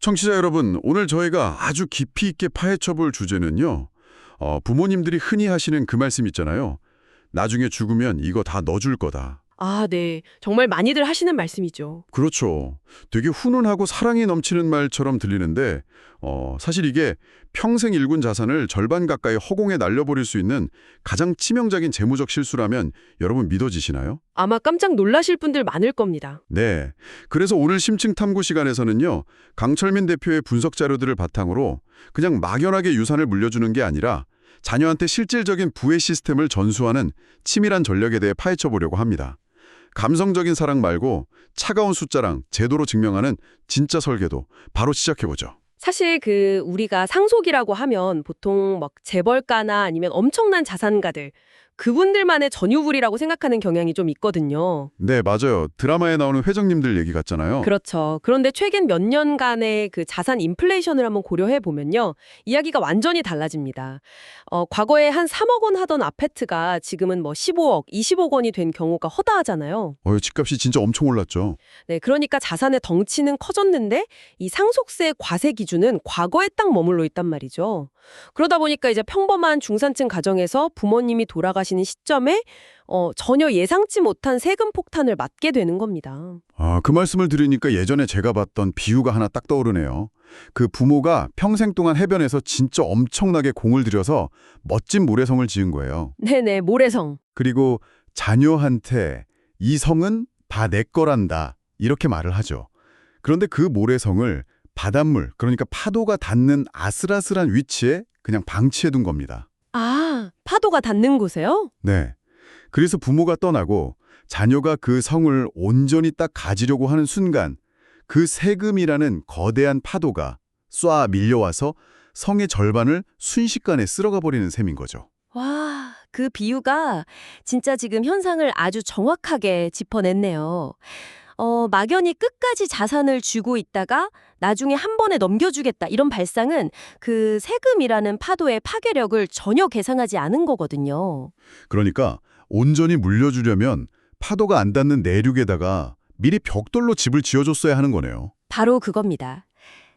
청취자 여러분, 오늘 저희가 아주 깊이 있게 파헤쳐 볼 주제는요. 부모님들이 흔히 하시는 그 말씀 있잖아요. 나중에 죽으면 이거 다 넣어줄 거다. 아, 네. 정말 많이들 하시는 말씀이죠. 그렇죠. 되게 훈훈하고 사랑이 넘치는 말처럼 들리는데 사실 이게 평생 일군 자산을 절반 가까이 허공에 날려버릴 수 있는 가장 치명적인 재무적 실수라면 여러분 믿어지시나요? 아마 깜짝 놀라실 분들 많을 겁니다. 네. 그래서 오늘 심층 탐구 시간에서는요. 강철민 대표의 분석 자료들을 바탕으로 그냥 막연하게 유산을 물려주는 게 아니라 자녀한테 실질적인 부의 시스템을 전수하는 치밀한 전략에 대해 파헤쳐 보려고 합니다. 감성적인 사랑 말고 차가운 숫자랑 제도로 증명하는 진짜 설계도 바로 시작해보죠. 사실 우리가 상속이라고 하면 보통 막 재벌가나 아니면 엄청난 자산가들, 그분들만의 전유물이라고 생각하는 경향이 좀 있거든요. 네, 맞아요. 드라마에 나오는 회장님들 얘기 같잖아요. 그렇죠. 그런데 최근 몇 년간의 그 자산 인플레이션을 한번 고려해 보면요. 이야기가 완전히 달라집니다. 과거에 한 3억 원 하던 아파트가 지금은 뭐 15억, 20억 원이 된 경우가 허다하잖아요. 집값이 진짜 엄청 올랐죠. 네, 그러니까 자산의 덩치는 커졌는데 이 상속세 과세 기준은 과거에 딱 머물러 있단 말이죠. 그러다 보니까 이제 평범한 중산층 가정에서 부모님이 돌아가시는 시점에 전혀 예상치 못한 세금 폭탄을 맞게 되는 겁니다. 그 말씀을 들으니까 예전에 제가 봤던 비유가 하나 딱 떠오르네요. 그 부모가 평생 동안 해변에서 진짜 엄청나게 공을 들여서 멋진 모래성을 지은 거예요. 네네, 모래성. 그리고 자녀한테 이 성은 다 내 거란다 이렇게 말을 하죠. 그런데 그 모래성을 바닷물, 그러니까 파도가 닿는 아슬아슬한 위치에 그냥 방치해 둔 겁니다. 아, 파도가 닿는 곳에요? 네. 그래서 부모가 떠나고 자녀가 그 성을 온전히 딱 가지려고 하는 순간 그 세금이라는 거대한 파도가 쏴 밀려와서 성의 절반을 순식간에 쓸어가 버리는 셈인 거죠. 와, 그 비유가 진짜 지금 현상을 아주 정확하게 짚어냈네요. 막연히 끝까지 자산을 쥐고 있다가 나중에 한 번에 넘겨주겠다 이런 발상은 그 세금이라는 파도의 파괴력을 전혀 계상하지 않은 거거든요. 그러니까 온전히 물려주려면 파도가 안 닿는 내륙에다가 미리 벽돌로 집을 지어줬어야 하는 거네요. 바로 그겁니다.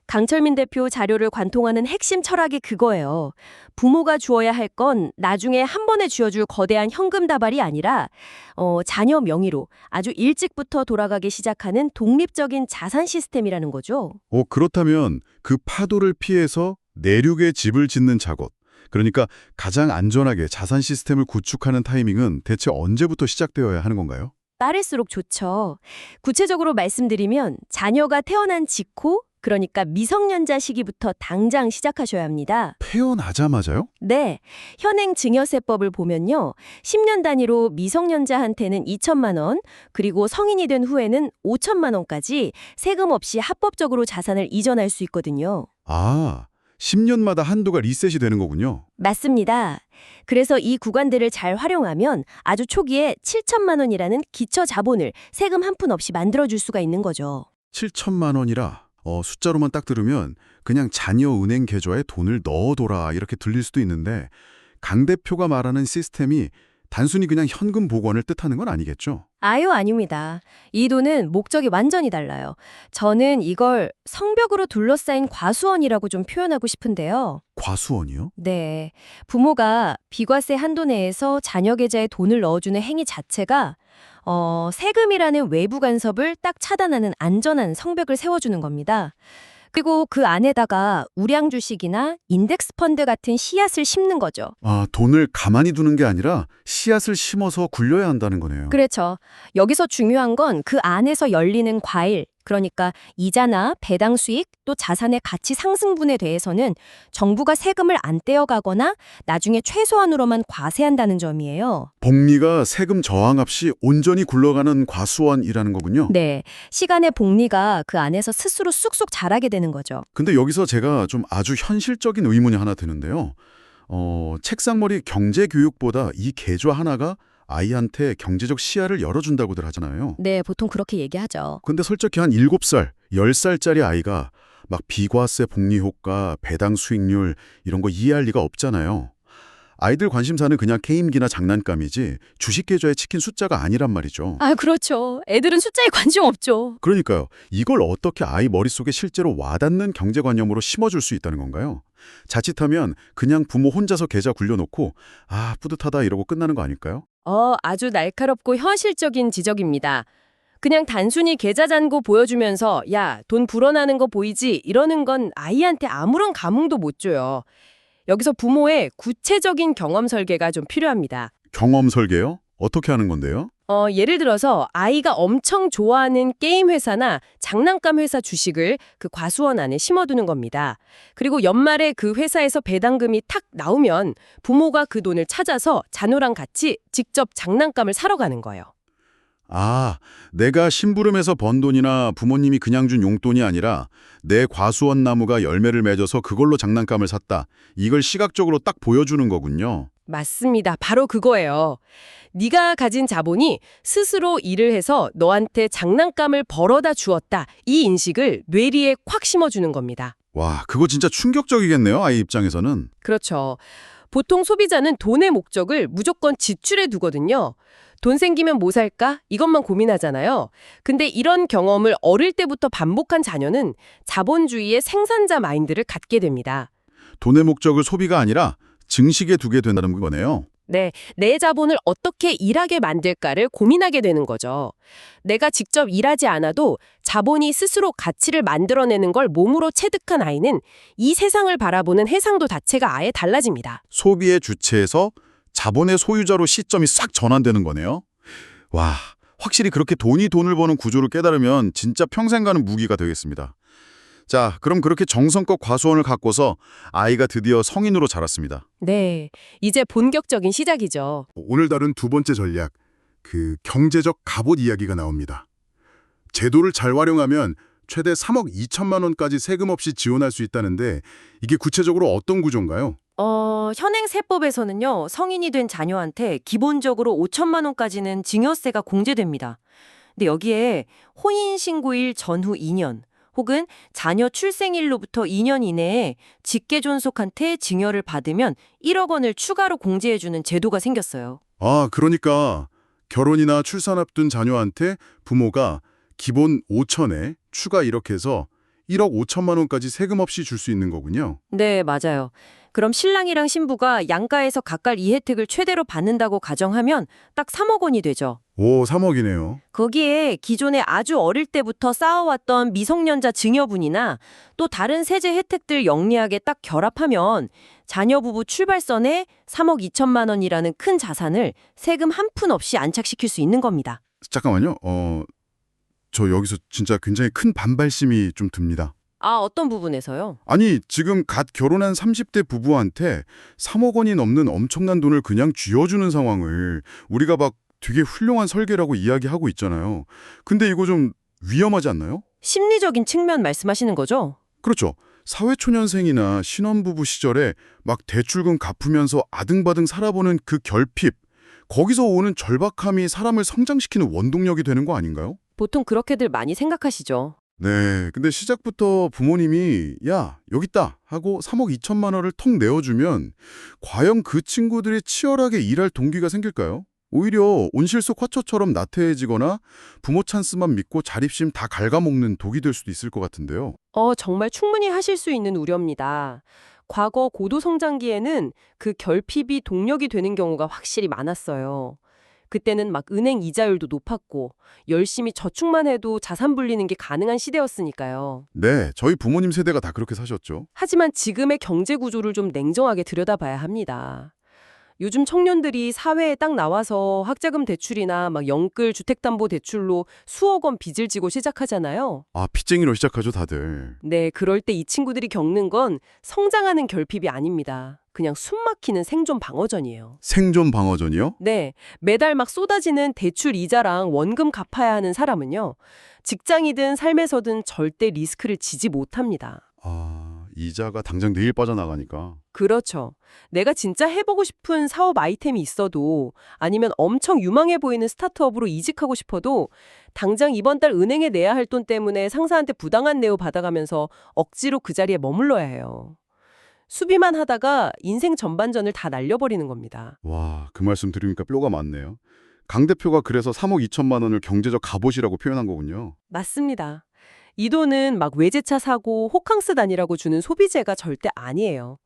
강철민 대표 자료를 관통하는 핵심 철학이 그거예요. 부모가 주어야 할 건 나중에 한 번에 쥐어줄 거대한 현금 다발이 아니라 자녀 명의로 아주 일찍부터 돌아가기 시작하는 독립적인 자산 시스템이라는 거죠. 그렇다면 그 파도를 피해서 내륙에 집을 짓는 작업, 그러니까 가장 안전하게 자산 시스템을 구축하는 타이밍은 대체 언제부터 시작되어야 하는 건가요? 빠를수록 좋죠. 구체적으로 말씀드리면 자녀가 태어난 직후, 그러니까 미성년자 시기부터 당장 시작하셔야 합니다. 태어나자마자요? 네, 현행 증여세법을 보면요. 10년 단위로 미성년자한테는 2천만 원, 그리고 성인이 된 후에는 5천만 원까지 세금 없이 합법적으로 자산을 이전할 수 있거든요. 10년마다 한도가 리셋이 되는 거군요. 맞습니다. 그래서 이 구간들을 잘 활용하면 아주 초기에 7천만 원이라는 기초 자본을 세금 한 푼 없이 만들어줄 수가 있는 거죠. 7천만 원이라 숫자로만 딱 들으면 그냥 자녀 은행 계좌에 돈을 넣어둬라 이렇게 들릴 수도 있는데 강 대표가 말하는 시스템이 단순히 그냥 현금 복원을 뜻하는 건 아니겠죠? 아유, 아닙니다. 이 돈은 목적이 완전히 달라요. 저는 이걸 성벽으로 둘러싸인 과수원이라고 좀 표현하고 싶은데요. 과수원이요? 네. 부모가 비과세 한도 내에서 자녀 계좌에 돈을 넣어주는 행위 자체가 세금이라는 외부 간섭을 딱 차단하는 안전한 성벽을 세워주는 겁니다. 그리고 그 안에다가 우량 주식이나 인덱스 펀드 같은 씨앗을 심는 거죠. 돈을 가만히 두는 게 아니라 씨앗을 심어서 굴려야 한다는 거네요. 그렇죠. 여기서 중요한 건 그 안에서 열리는 과일, 그러니까 이자나 배당 수익, 또 자산의 가치 상승분에 대해서는 정부가 세금을 안 떼어가거나 나중에 최소한으로만 과세한다는 점이에요. 복리가 세금 저항 없이 온전히 굴러가는 과수원이라는 거군요. 네, 시간의 복리가 그 안에서 스스로 쑥쑥 자라게 되는 거죠. 근데 여기서 제가 좀 아주 현실적인 의문이 하나 드는데요. 책상머리 경제교육보다 이 계좌 하나가 아이한테 경제적 시야를 열어준다고들 하잖아요. 네, 보통 그렇게 얘기하죠. 근데 솔직히 한 7살, 10살짜리 아이가 막 비과세 복리 효과, 배당 수익률 이런 거 이해할 리가 없잖아요. 아이들 관심사는 그냥 게임기나 장난감이지 주식 계좌에 찍힌 숫자가 아니란 말이죠. 아, 그렇죠. 애들은 숫자에 관심 없죠. 그러니까요. 이걸 어떻게 아이 머릿속에 실제로 와닿는 경제관념으로 심어줄 수 있다는 건가요? 자칫하면 그냥 부모 혼자서 계좌 굴려놓고 아, 뿌듯하다 이러고 끝나는 거 아닐까요? 아주 날카롭고 현실적인 지적입니다. 그냥 단순히 계좌 잔고 보여주면서 야, 돈 불어나는 거 보이지? 이러는 건 아이한테 아무런 감흥도 못 줘요. 여기서 부모의 구체적인 경험 설계가 좀 필요합니다. 경험 설계요? 어떻게 하는 건데요? 예를 들어서 아이가 엄청 좋아하는 게임 회사나 장난감 회사 주식을 그 과수원 안에 심어두는 겁니다. 그리고 연말에 그 회사에서 배당금이 탁 나오면 부모가 그 돈을 찾아서 자녀랑 같이 직접 장난감을 사러 가는 거예요. 아, 내가 심부름해서 번 돈이나 부모님이 그냥 준 용돈이 아니라 내 과수원 나무가 열매를 맺어서 그걸로 장난감을 샀다. 이걸 시각적으로 딱 보여주는 거군요. 맞습니다. 바로 그거예요. 네가 가진 자본이 스스로 일을 해서 너한테 장난감을 벌어다 주었다. 이 인식을 뇌리에 콱 심어주는 겁니다. 와, 그거 진짜 충격적이겠네요, 아이 입장에서는. 그렇죠. 보통 소비자는 돈의 목적을 무조건 지출에 두거든요. 돈 생기면 뭐 살까? 이것만 고민하잖아요. 근데 이런 경험을 어릴 때부터 반복한 자녀는 자본주의의 생산자 마인드를 갖게 됩니다. 돈의 목적을 소비가 아니라 증식에 두게 된다는 거네요. 네, 내 자본을 어떻게 일하게 만들까를 고민하게 되는 거죠. 내가 직접 일하지 않아도 자본이 스스로 가치를 만들어내는 걸 몸으로 체득한 아이는 이 세상을 바라보는 해상도 자체가 아예 달라집니다. 소비의 주체에서 자본의 소유자로 시점이 싹 전환되는 거네요. 와, 확실히 그렇게 돈이 돈을 버는 구조를 깨달으면 진짜 평생 가는 무기가 되겠습니다. 자, 그럼 그렇게 정성껏 과수원을 갖고서 아이가 드디어 성인으로 자랐습니다. 네, 이제 본격적인 시작이죠. 오늘 다룬 두 번째 전략, 그 경제적 갑옷 이야기가 나옵니다. 제도를 잘 활용하면 최대 3억 2천만 원까지 세금 없이 지원할 수 있다는데 이게 구체적으로 어떤 구조인가요? 현행 세법에서는요, 성인이 된 자녀한테 기본적으로 5천만 원까지는 증여세가 공제됩니다. 근데 여기에 혼인신고일 전후 2년, 혹은 자녀 출생일로부터 2년 이내에 직계존속한테 증여를 받으면 1억 원을 추가로 공제해주는 제도가 생겼어요. 아, 그러니까 결혼이나 출산 앞둔 자녀한테 부모가 기본 5천에 추가 이렇게 해서 1억 5천만 원까지 세금 없이 줄 수 있는 거군요. 네, 맞아요. 그럼 신랑이랑 신부가 양가에서 각각 이 혜택을 최대로 받는다고 가정하면 딱 3억 원이 되죠. 오, 3억이네요. 거기에 기존에 아주 어릴 때부터 쌓아왔던 미성년자 증여분이나 또 다른 세제 혜택들 영리하게 딱 결합하면 자녀 부부 출발선에 3억 2천만 원이라는 큰 자산을 세금 한 푼 없이 안착시킬 수 있는 겁니다. 잠깐만요. 저 여기서 진짜 굉장히 큰 반발심이 좀 듭니다. 아, 어떤 부분에서요? 아니, 지금 갓 결혼한 30대 부부한테 3억 원이 넘는 엄청난 돈을 그냥 쥐어주는 상황을 우리가 막 되게 훌륭한 설계라고 이야기하고 있잖아요. 근데 이거 좀 위험하지 않나요? 심리적인 측면 말씀하시는 거죠? 그렇죠. 사회초년생이나 신혼부부 시절에 막 대출금 갚으면서 아등바등 살아보는 그 결핍, 거기서 오는 절박함이 사람을 성장시키는 원동력이 되는 거 아닌가요? 보통 그렇게들 많이 생각하시죠. 네, 근데 시작부터 부모님이 야, 여기 있다 하고 3억 2천만 원을 턱 내어주면 과연 그 친구들이 치열하게 일할 동기가 생길까요? 오히려 온실속 화초처럼 나태해지거나 부모 찬스만 믿고 자립심 다 갉아먹는 독이 될 수도 있을 것 같은데요. 정말 충분히 하실 수 있는 우려입니다. 과거 고도성장기에는 그 결핍이 동력이 되는 경우가 확실히 많았어요. 그때는 막 은행 이자율도 높았고 열심히 저축만 해도 자산 불리는 게 가능한 시대였으니까요. 네, 저희 부모님 세대가 다 그렇게 사셨죠. 하지만 지금의 경제 구조를 좀 냉정하게 들여다봐야 합니다. 요즘 청년들이 사회에 딱 나와서 학자금 대출이나 막 영끌 주택담보대출로 수억 원 빚을 지고 시작하잖아요. 아, 빚쟁이로 시작하죠, 다들. 네, 그럴 때 이 친구들이 겪는 건 성장하는 결핍이 아닙니다. 그냥 숨막히는 생존 방어전이에요. 생존 방어전이요? 네, 매달 막 쏟아지는 대출 이자랑 원금 갚아야 하는 사람은요. 직장이든 삶에서든 절대 리스크를 지지 못합니다. 아, 이자가 당장 내일 빠져나가니까. 그렇죠. 내가 진짜 해보고 싶은 사업 아이템이 있어도 아니면 엄청 유망해 보이는 스타트업으로 이직하고 싶어도 당장 이번 달 은행에 내야 할 돈 때문에 상사한테 부당한 대우 받아가면서 억지로 그 자리에 머물러야 해요. 수비만 하다가 인생 전반전을 다 날려버리는 겁니다. 와, 그 말씀 들으니까 뼈가 맞네요. 강 대표가 그래서 3억 2천만 원을 경제적 갑옷이라고 표현한 거군요. 맞습니다. 이 돈은 막 외제차 사고 호캉스 다니라고 주는 소비재가 절대 아니에요.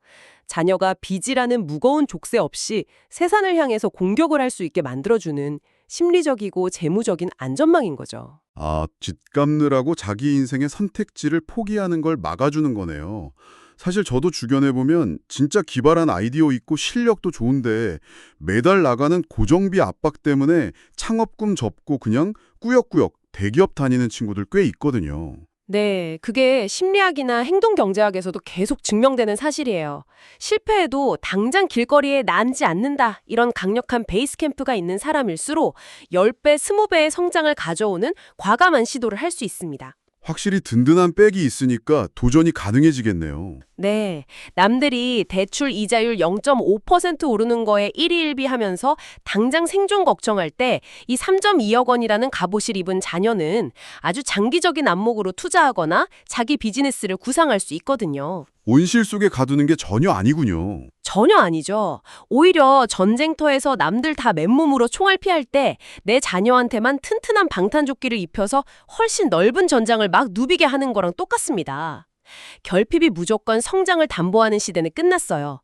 자녀가 빚이라는 무거운 족쇄 없이 세상을 향해서 공격을 할 수 있게 만들어주는 심리적이고 재무적인 안전망인 거죠. 아, 집 갚느라고 자기 인생의 선택지를 포기하는 걸 막아주는 거네요. 사실 저도 주변에 보면 진짜 기발한 아이디어 있고 실력도 좋은데 매달 나가는 고정비 압박 때문에 창업금 접고 그냥 꾸역꾸역 대기업 다니는 친구들 꽤 있거든요. 네, 그게 심리학이나 행동경제학에서도 계속 증명되는 사실이에요. 실패해도 당장 길거리에 나앉지 않는다, 이런 강력한 베이스 캠프가 있는 사람일수록 10배, 20배의 성장을 가져오는 과감한 시도를 할 수 있습니다. 확실히 든든한 백이 있으니까 도전이 가능해지겠네요. 네, 남들이 대출 이자율 0.5% 오르는 거에 일희일비하면서 당장 생존 걱정할 때 이 3.2억 원이라는 갑옷을 입은 자녀는 아주 장기적인 안목으로 투자하거나 자기 비즈니스를 구상할 수 있거든요. 온실 속에 가두는 게 전혀 아니군요. 전혀 아니죠. 오히려 전쟁터에서 남들 다 맨몸으로 총알 피할 때 내 자녀한테만 튼튼한 방탄조끼를 입혀서 훨씬 넓은 전장을 막 누비게 하는 거랑 똑같습니다. 결핍이 무조건 성장을 담보하는 시대는 끝났어요.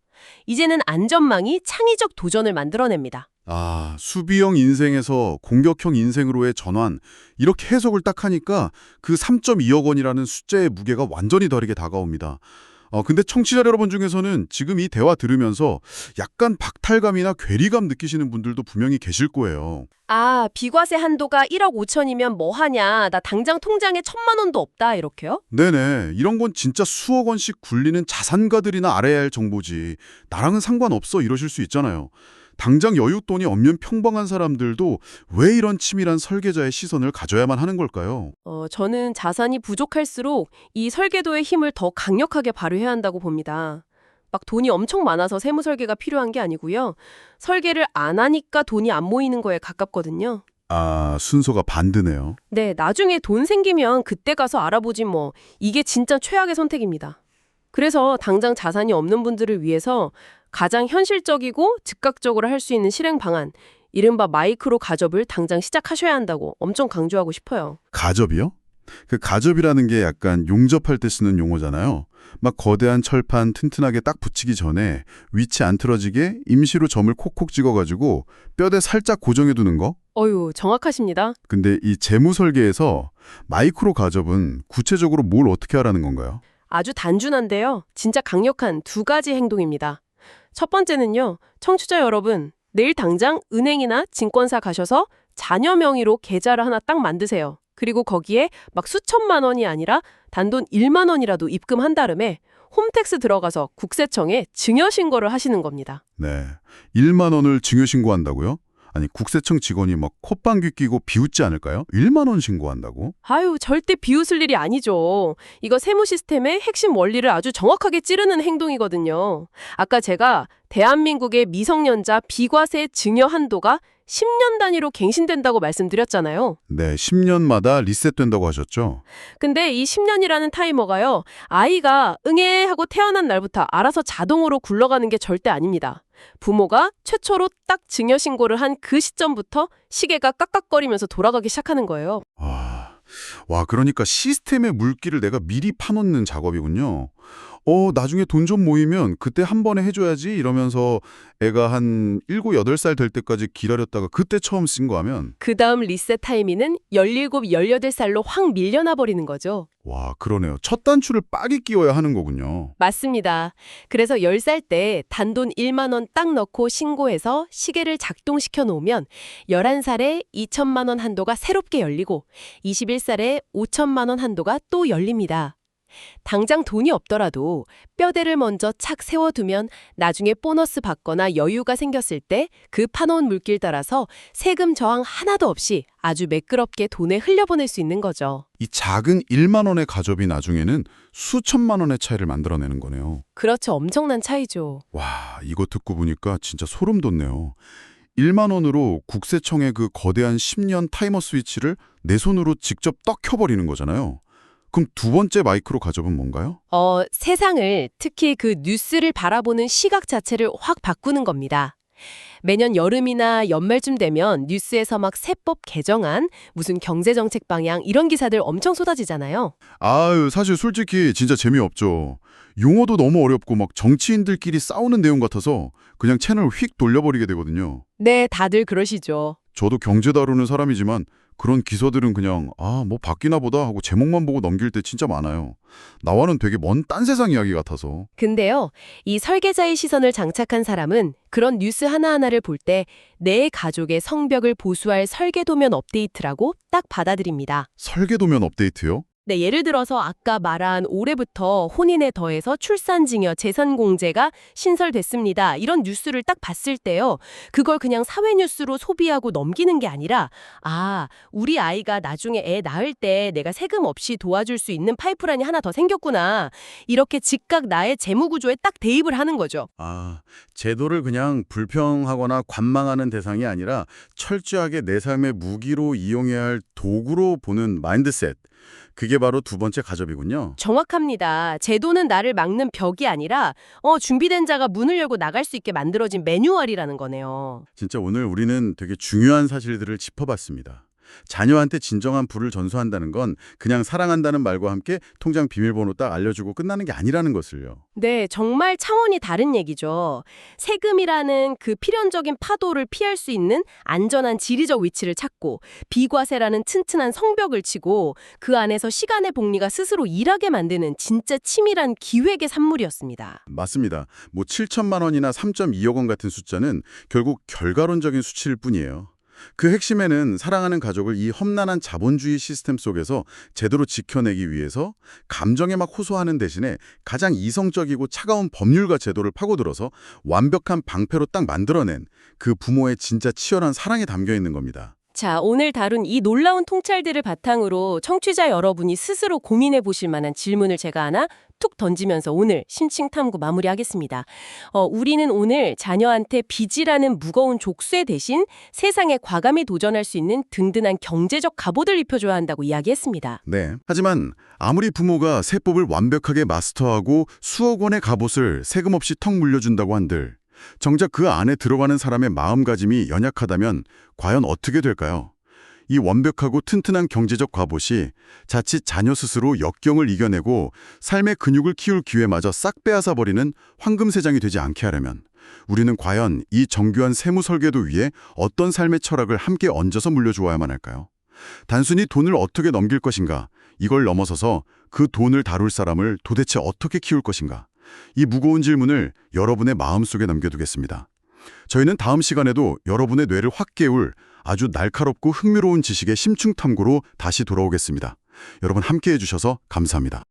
이제는 안전망이 창의적 도전을 만들어냅니다. 아, 수비형 인생에서 공격형 인생으로의 전환. 이렇게 해석을 딱 하니까 그 3.2억 원이라는 숫자의 무게가 완전히 다르게 다가옵니다. 근데 청취자 여러분 중에서는 지금 이 대화 들으면서 약간 박탈감이나 괴리감 느끼시는 분들도 분명히 계실 거예요. 아, 비과세 한도가 1억 5천이면 뭐 하냐. 나 당장 통장에 1,000만 원도 없다. 이렇게요? 네네. 이런 건 진짜 수억 원씩 굴리는 자산가들이나 알아야 할 정보지. 나랑은 상관없어 이러실 수 있잖아요. 당장 여윳돈이 없는 평범한 사람들도 왜 이런 치밀한 설계자의 시선을 가져야만 하는 걸까요? 저는 자산이 부족할수록 이 설계도의 힘을 더 강력하게 발휘해야 한다고 봅니다. 막 돈이 엄청 많아서 세무 설계가 필요한 게 아니고요. 설계를 안 하니까 돈이 안 모이는 거에 가깝거든요. 아, 순서가 반대네요. 네, 나중에 돈 생기면 그때 가서 알아보지 뭐. 이게 진짜 최악의 선택입니다. 그래서 당장 자산이 없는 분들을 위해서 가장 현실적이고 즉각적으로 할 수 있는 실행 방안, 이른바 마이크로 가접을 당장 시작하셔야 한다고 엄청 강조하고 싶어요. 가접이요? 그 가접이라는 게 약간 용접할 때 쓰는 용어잖아요. 막 거대한 철판 튼튼하게 딱 붙이기 전에 위치 안 틀어지게 임시로 점을 콕콕 찍어가지고 뼈대 살짝 고정해두는 거? 어휴, 정확하십니다. 근데 이 재무 설계에서 마이크로 가접은 구체적으로 뭘 어떻게 하라는 건가요? 아주 단순한데요. 진짜 강력한 두 가지 행동입니다. 첫 번째는요. 청취자 여러분, 내일 당장 은행이나 증권사 가셔서 자녀 명의로 계좌를 하나 딱 만드세요. 그리고 거기에 막 수천만 원이 아니라 단돈 1만 원이라도 입금한 다음에 홈택스 들어가서 국세청에 증여신고를 하시는 겁니다. 네, 1만 원을 증여신고한다고요? 아니, 국세청 직원이 막 콧방귀 끼고 비웃지 않을까요? 1만 원 신고한다고? 아유, 절대 비웃을 일이 아니죠. 이거 세무 시스템의 핵심 원리를 아주 정확하게 찌르는 행동이거든요. 아까 제가 대한민국의 미성년자 비과세 증여 한도가 10년 단위로 갱신된다고 말씀드렸잖아요. 네, 10년마다 리셋된다고 하셨죠? 근데 이 10년이라는 타이머가요. 아이가 응애 하고 태어난 날부터 알아서 자동으로 굴러가는 게 절대 아닙니다. 부모가 최초로 딱 증여신고를 한 그 시점부터 시계가 깍깍거리면서 돌아가기 시작하는 거예요. 와, 그러니까 시스템의 물기를 내가 미리 파놓는 작업이군요. 나중에 돈 좀 모이면 그때 한 번에 해줘야지 이러면서 애가 한 7, 8살 될 때까지 기다렸다가 그때 처음 신고하면 그 다음 리셋 타이밍은 17, 18살로 확 밀려나 버리는 거죠. 와, 그러네요. 첫 단추를 빡이 끼워야 하는 거군요. 맞습니다. 그래서 10살 때 단돈 1만 원 딱 넣고 신고해서 시계를 작동시켜 놓으면 11살에 2천만 원 한도가 새롭게 열리고 21살에 5천만 원 한도가 또 열립니다. 당장 돈이 없더라도 뼈대를 먼저 착 세워두면 나중에 보너스 받거나 여유가 생겼을 때 그 파놓은 물길 따라서 세금 저항 하나도 없이 아주 매끄럽게 돈에 흘려보낼 수 있는 거죠. 이 작은 1만 원의 가접이 나중에는 수천만 원의 차이를 만들어내는 거네요. 그렇죠. 엄청난 차이죠. 와, 이거 듣고 보니까 진짜 소름 돋네요. 1만 원으로 국세청의 그 거대한 10년 타이머 스위치를 내 손으로 직접 떡 켜버리는 거잖아요. 그럼 두 번째 마이크로 가접은 뭔가요? 세상을, 특히 그 뉴스를 바라보는 시각 자체를 확 바꾸는 겁니다. 매년 여름이나 연말쯤 되면 뉴스에서 막 세법 개정안, 무슨 경제정책 방향 이런 기사들 엄청 쏟아지잖아요. 아유, 사실 솔직히 진짜 재미없죠. 용어도 너무 어렵고 막 정치인들끼리 싸우는 내용 같아서 그냥 채널 휙 돌려버리게 되거든요. 네, 다들 그러시죠. 저도 경제 다루는 사람이지만 그런 기사들은 그냥 뭐 바뀌나 보다 하고 제목만 보고 넘길 때 진짜 많아요. 나와는 되게 먼 딴 세상 이야기 같아서. 근데요, 이 설계자의 시선을 장착한 사람은 그런 뉴스 하나하나를 볼 때 내 가족의 성벽을 보수할 설계도면 업데이트라고 딱 받아들입니다. 설계도면 업데이트요? 네, 예를 들어서 아까 말한 올해부터 혼인에 더해서 출산증여 재산공제가 신설됐습니다. 이런 뉴스를 딱 봤을 때요. 그걸 그냥 사회 뉴스로 소비하고 넘기는 게 아니라 우리 아이가 나중에 애 낳을 때 내가 세금 없이 도와줄 수 있는 파이프라인이 하나 더 생겼구나. 이렇게 즉각 나의 재무 구조에 딱 대입을 하는 거죠. 제도를 그냥 불평하거나 관망하는 대상이 아니라 철저하게 내 삶의 무기로 이용해야 할 도구로 보는 마인드셋. 그게 바로 두 번째 가접이군요. 정확합니다. 제도는 나를 막는 벽이 아니라 준비된 자가 문을 열고 나갈 수 있게 만들어진 매뉴얼이라는 거네요. 진짜 오늘 우리는 되게 중요한 사실들을 짚어봤습니다. 자녀한테 진정한 부를 전수한다는 건 그냥 사랑한다는 말과 함께 통장 비밀번호 딱 알려주고 끝나는 게 아니라는 것을요. 네, 정말 차원이 다른 얘기죠. 세금이라는 그 필연적인 파도를 피할 수 있는 안전한 지리적 위치를 찾고 비과세라는 튼튼한 성벽을 치고 그 안에서 시간의 복리가 스스로 일하게 만드는 진짜 치밀한 기획의 산물이었습니다. 맞습니다. 7천만 원이나 3.2억 원 같은 숫자는 결국 결과론적인 수치일 뿐이에요. 그 핵심에는 사랑하는 가족을 이 험난한 자본주의 시스템 속에서 제대로 지켜내기 위해서 감정에 막 호소하는 대신에 가장 이성적이고 차가운 법률과 제도를 파고들어서 완벽한 방패로 딱 만들어낸 그 부모의 진짜 치열한 사랑이 담겨 있는 겁니다. 자, 오늘 다룬 이 놀라운 통찰들을 바탕으로 청취자 여러분이 스스로 고민해 보실 만한 질문을 제가 하나 툭 던지면서 오늘 심층탐구 마무리하겠습니다. 우리는 오늘 자녀한테 빚이라는 무거운 족쇄 대신 세상에 과감히 도전할 수 있는 든든한 경제적 갑옷을 입혀줘야 한다고 이야기했습니다. 네. 하지만 아무리 부모가 세법을 완벽하게 마스터하고 수억 원의 갑옷을 세금 없이 턱 물려준다고 한들 정작 그 안에 들어가는 사람의 마음가짐이 연약하다면 과연 어떻게 될까요? 이 완벽하고 튼튼한 경제적 갑옷이 자칫 자녀 스스로 역경을 이겨내고 삶의 근육을 키울 기회마저 싹 빼앗아버리는 황금세장이 되지 않게 하려면 우리는 과연 이 정교한 세무 설계도 위에 어떤 삶의 철학을 함께 얹어서 물려주어야만 할까요? 단순히 돈을 어떻게 넘길 것인가, 이걸 넘어서서 그 돈을 다룰 사람을 도대체 어떻게 키울 것인가, 이 무거운 질문을 여러분의 마음속에 남겨두겠습니다. 저희는 다음 시간에도 여러분의 뇌를 확 깨울 아주 날카롭고 흥미로운 지식의 심층 탐구로 다시 돌아오겠습니다. 여러분 함께해 주셔서 감사합니다.